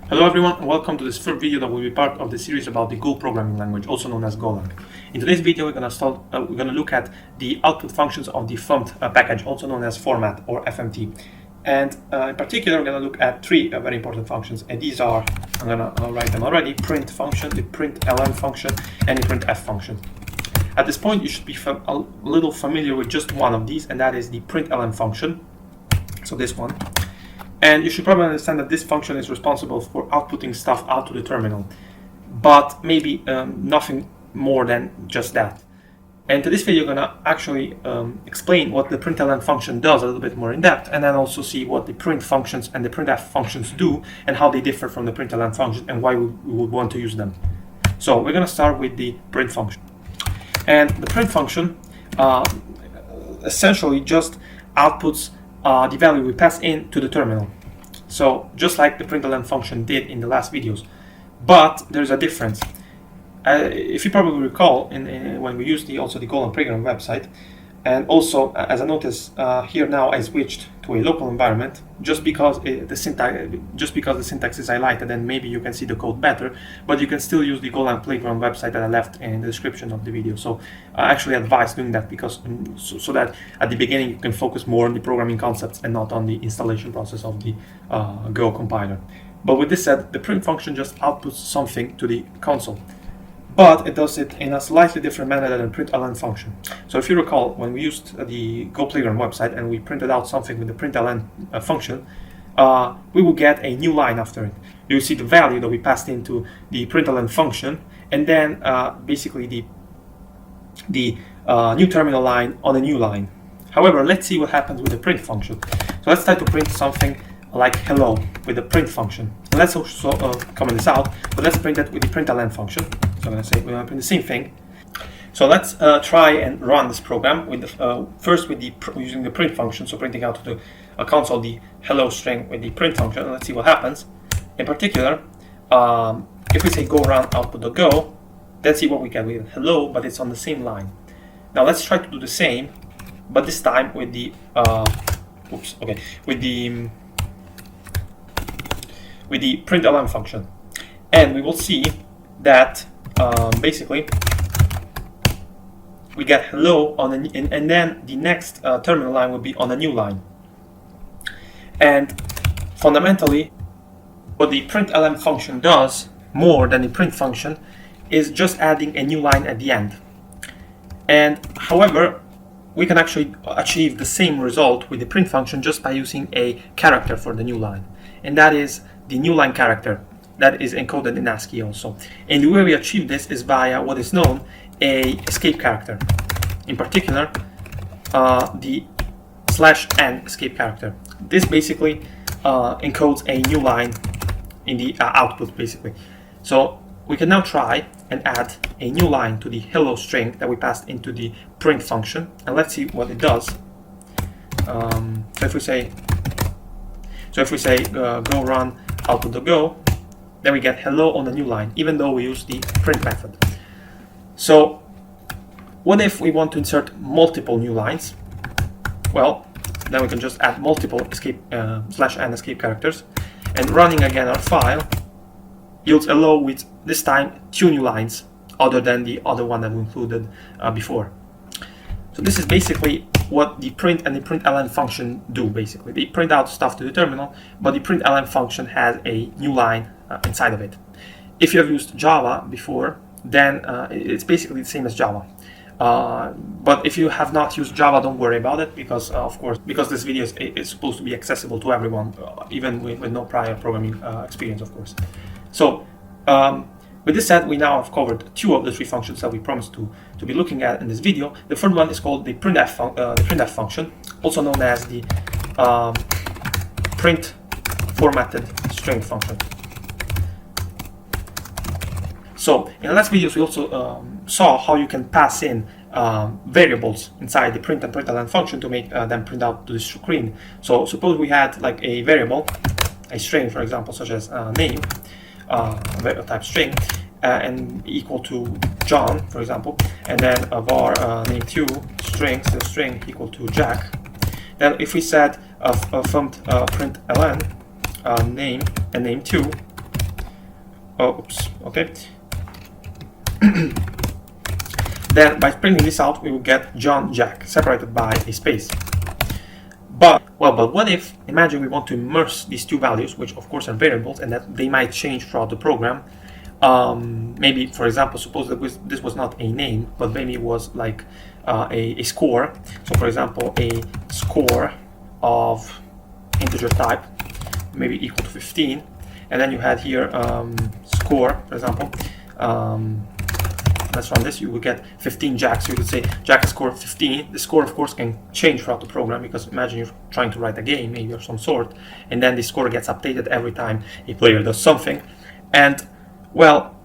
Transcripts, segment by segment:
Hello everyone, and welcome to this first video that will be part of the series about the Go programming language, also known as Golang. In today's video, we're going to look at the output functions of the FMT package, also known as format or FMT. And in particular, we're going to look at three very important functions, and these are, I'm going to write them already: print function, the Println function, and the printf function. At this point, you should be a little familiar with just one of these, and that is the Println function. So this one. And you should probably understand that this function is responsible for outputting stuff out to the terminal, but maybe nothing more than just that. And to this video, I'm going to actually explain what the Println function does a little bit more in depth, and then also see what the print functions and the printf functions do and how they differ from the Println function and why we would want to use them. So we're going to start with the print function. And the print function essentially just outputs the value we pass in to the terminal. So just like the Println function did in the last videos, but there's a difference. If you probably recall, when we used also the Golang program website, and also as a notice here now I switched to a local environment just because the syntax is highlighted, and maybe you can see the code better, but you can still use the Golang playground website that I left in the description of the video. So I actually advise doing that because so that at the beginning you can focus more on the programming concepts and not on the installation process of the Go compiler. But with this said, the print function just outputs something to the console, but it does it in a slightly different manner than the Println function. So if you recall, when we used the Go Playground website and we printed out something with the Println function, we will get a new line after it. You see the value that we passed into the Println function, and then basically the new terminal line on a new line. However, let's see what happens with the print function. So let's try to print something like hello with the print function. And let's also comment this out, but let's print that with the Println function. So I'm going to say we're going to print the same thing. So let's try and run this program with the, first with using the print function, so printing out to the console the hello string with the print function, and let's see what happens. In particular, if we say go run output.go, let's see what we get with hello, but it's on the same line. Now let's try to do the same, but this time with the with the Println function, and we will see that basically we get hello on and then the next terminal line will be on a new line. And fundamentally, what the Println function does more than the print function is just adding a new line at the end. And however, we can actually achieve the same result with the print function just by using a character for the new line, and that is the new line character that is encoded in ASCII also. And the way we achieve this is via what is known a escape character. In particular, the /n escape character. This basically encodes a new line in the output basically. So we can now try and add a new line to the hello string that we passed into the print function, and let's see what it does. So if we say go run output.go, then we get hello on the new line, even though we use the print method. So what if we want to insert multiple new lines? Well, then we can just add multiple escape /n escape characters, and running again our file yields hello with this time 2 new lines other than the other one that we included before. So this is basically what the print and the Println function do. Basically, they print out stuff to the terminal, but the Println function has a new line inside of it. If you have used Java before, then it's basically the same as Java. But if you have not used Java, don't worry about it, because of course, because this video is supposed to be accessible to everyone, even with no prior programming experience, of course. So with this said, we now have covered 2 of the 3 functions that we promised to be looking at in this video. The third one is called the printf function, also known as the print formatted string function. So in the last videos, we also saw how you can pass in variables inside the print and Println function to make them print out to the screen. So suppose we had like a variable, a string, for example, such as name, type string, and equal to John, for example, and then a var name2 string equal to Jack. Then if we set FMT Println name and name2, Oh, oops. Okay. Then by printing this out, we will get John Jack separated by a space. But what if, imagine we want to immerse these two values, which of course are variables, and that they might change throughout the program. Maybe, for example, suppose that this was not a name, but maybe it was like a score. So for example, a score of integer type, maybe equal to 15. And then you had here score, for example. Let's run this, you will get 15 Jack. So you could say Jack has scored 15. The score, of course, can change throughout the program, because imagine you're trying to write a game, maybe of some sort, and then the score gets updated every time a player does something. And, well,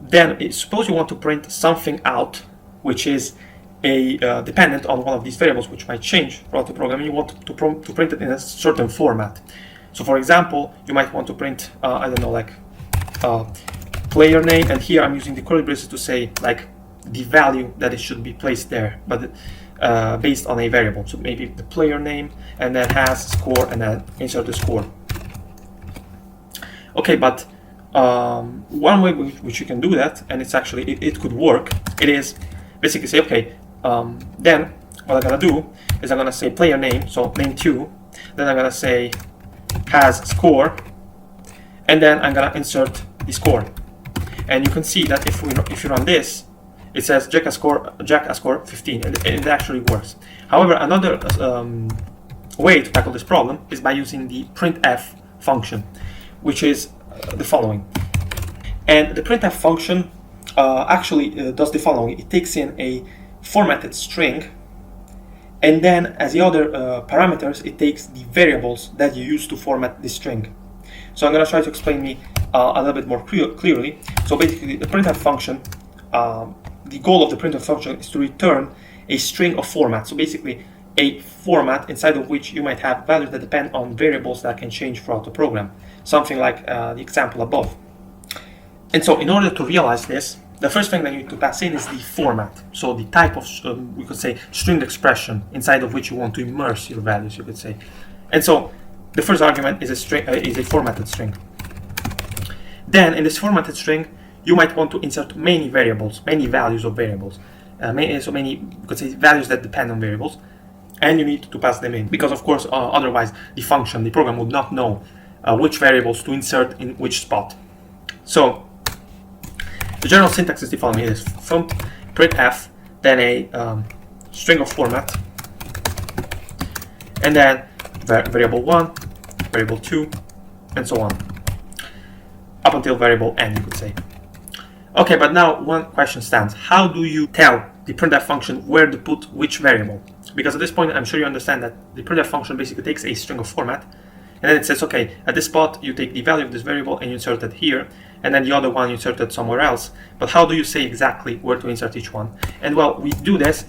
then suppose you want to print something out, which is dependent on one of these variables, which might change throughout the program, and you want to print it in a certain format. So, for example, you might want to print, I don't know, like player name, and here I'm using the curly braces to say like the value that it should be placed there, but based on a variable. So maybe the player name, and then has score, and then insert the score. Okay, but one way which you can do that, and it's actually it could work, it is basically say, okay, then what I'm gonna do is I'm gonna say player name, so name2, then I'm gonna say has score, and then I'm gonna insert the score. And you can see that if you run this, it says Jack has scored 15, and it actually works. However, another way to tackle this problem is by using the printf function, which is the following. And the printf function actually does the following. It takes in a formatted string, and then as the other parameters, it takes the variables that you use to format the string. So I'm going to try to explain me a little bit more clearly. So basically, the printf function, the goal of the printf function is to return a string of format. So basically, a format inside of which you might have values that depend on variables that can change throughout the program. Something like the example above. And so in order to realize this, the first thing that you need to pass in is the format. So the type of, we could say, string expression inside of which you want to immerse your values, you could say. And so the first argument is a formatted string. Then in this formatted string, you might want to insert many variables, many values of variables. So many, you could say, values that depend on variables, and you need to pass them in, because of course, otherwise the program would not know which variables to insert in which spot. So the general syntax is the following. It is from printf, then a string of format, and then variable 1, variable 2, and so on, up until variable n, you could say. Okay, but now one question stands. How do you tell the printf function where to put which variable? Because at this point, I'm sure you understand that the printf function basically takes a string of format, and then it says, okay, at this spot, you take the value of this variable and you insert it here, and then the other one you insert it somewhere else. But how do you say exactly where to insert each one? And well, we do this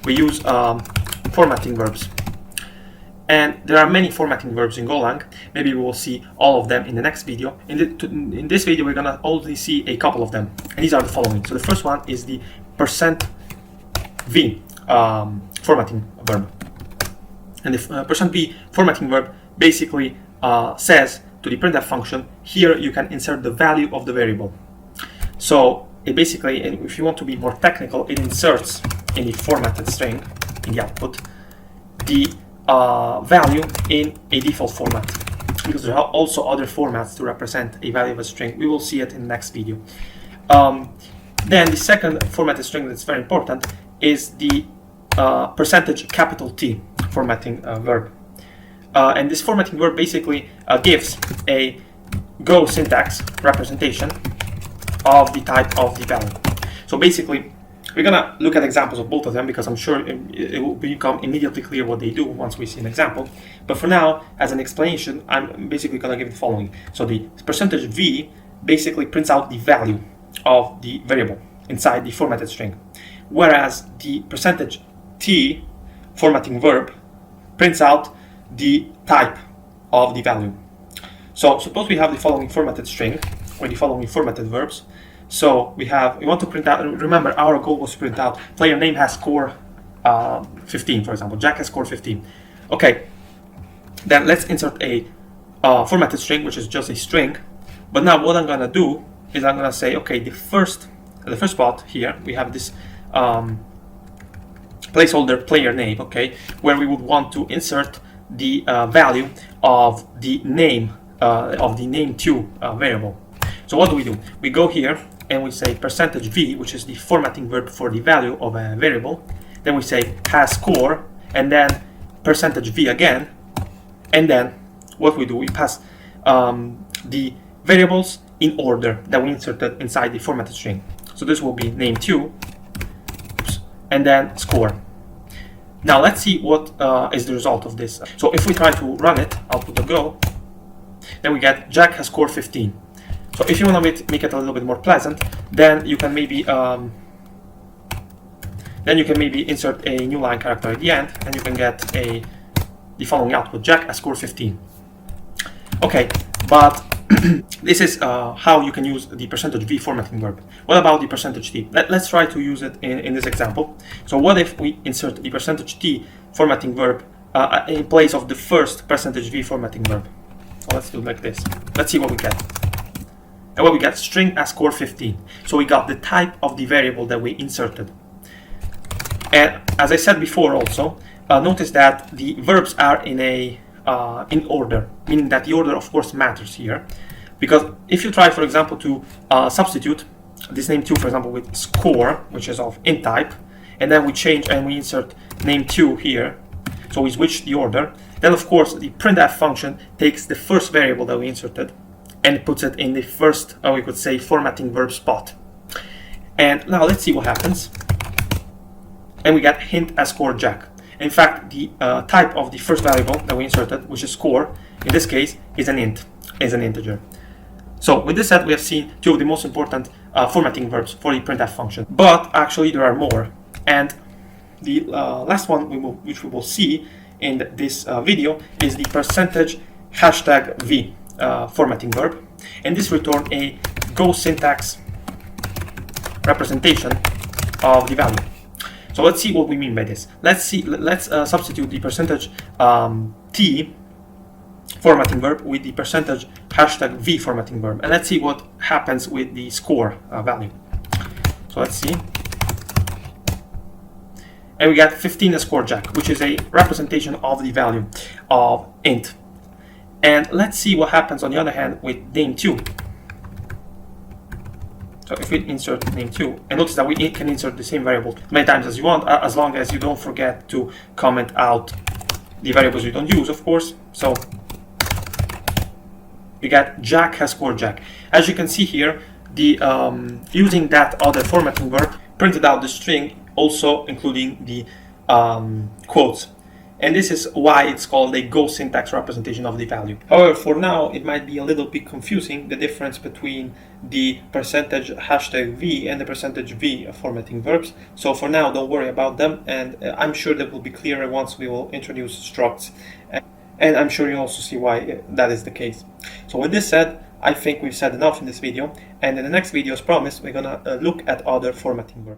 we use formatting verbs. And there are many formatting verbs in Golang. Maybe we will see all of them in the next video. In this video, we're gonna only see a couple of them. And these are the following. So the first one is the %v formatting verb. And the %v formatting verb basically says to the printf function, here you can insert the value of the variable. So it basically, if you want to be more technical, it inserts in the formatted string, in the output, the value in a default format, because there are also other formats to represent a value of a string. We will see it in the next video. Then the second formatted string that's very important is the %T formatting verb. And this formatting verb basically gives a Go syntax representation of the type of the value. So basically, we're gonna look at examples of both of them, because I'm sure it will become immediately clear what they do once we see an example. But for now, as an explanation, I'm basically gonna give the following. So the %v basically prints out the value of the variable inside the formatted string, whereas the %t formatting verb prints out the type of the value. So suppose we have the following formatted string or the following formatted verbs. So we want to print out, remember our goal was to print out player name has score 15, for example. Jack has scored 15. Okay, then let's insert a formatted string, which is just a string But now what I'm gonna do is I'm gonna say, okay, the first spot here we have this placeholder player name, okay, where we would want to insert the value of the name name2 variable. So what do? We go here and we say %v, which is the formatting verb for the value of a variable. Then we say has score, and then %v again, and then what we do, we pass the variables in order that we inserted inside the formatted string. So this will be name2, and then score. Now let's see what is the result of this. So if we try to run it, I'll put a go, then we get Jack has scored 15. So if you want to make it a little bit more pleasant, then you can maybe insert a new line character at the end, and you can get the following output: Jack has scored 15. Okay, but this is how you can use the %v formatting verb. What about the %t? Let's try to use it in this example. So what if we insert the %t formatting verb in place of the first %v formatting verb? So let's do it like this. Let's see what we get. And what we get, string as score 15. So we got the type of the variable that we inserted. And as I said before also, notice that the verbs are in order, meaning that the order of course matters here. Because if you try, for example, to substitute this name2, for example, with score, which is of int type, and then we change and we insert name2 here, so we switch the order, then of course the printf function takes the first variable that we inserted and puts it in the first, we could say, formatting verb spot. And now let's see what happens. And we get hint as score Jack. In fact, the type of the first variable that we inserted, which is score, in this case, is an int, is an integer. So with this said, we have seen two of the most important formatting verbs for the printf function. But actually there are more. And the last one which we will see in this video is the %v formatting verb. And this returns a Go syntax representation of the value. So let's see what we mean by this. Let's substitute the %t formatting verb with the %v formatting verb, and let's see what happens with the score value. So let's see, and we get 15 as score Jack, which is a representation of the value of int. And let's see what happens on the other hand with name2. So if we insert name2, and notice that we can insert the same variable many times as you want, as long as you don't forget to comment out the variables you don't use, of course. So we get Jack has scored Jack. As you can see here, the using that other formatting verb printed out the string, also including the quotes. And this is why it's called a Go syntax representation of the value. However, for now, it might be a little bit confusing, the difference between the %v and the %v formatting verbs. So for now, don't worry about them, and I'm sure that will be clearer once we will introduce structs. And I'm sure you also see why that is the case. So with this said, I think we've said enough in this video, and in the next video, as promised, we're gonna look at other formatting verbs.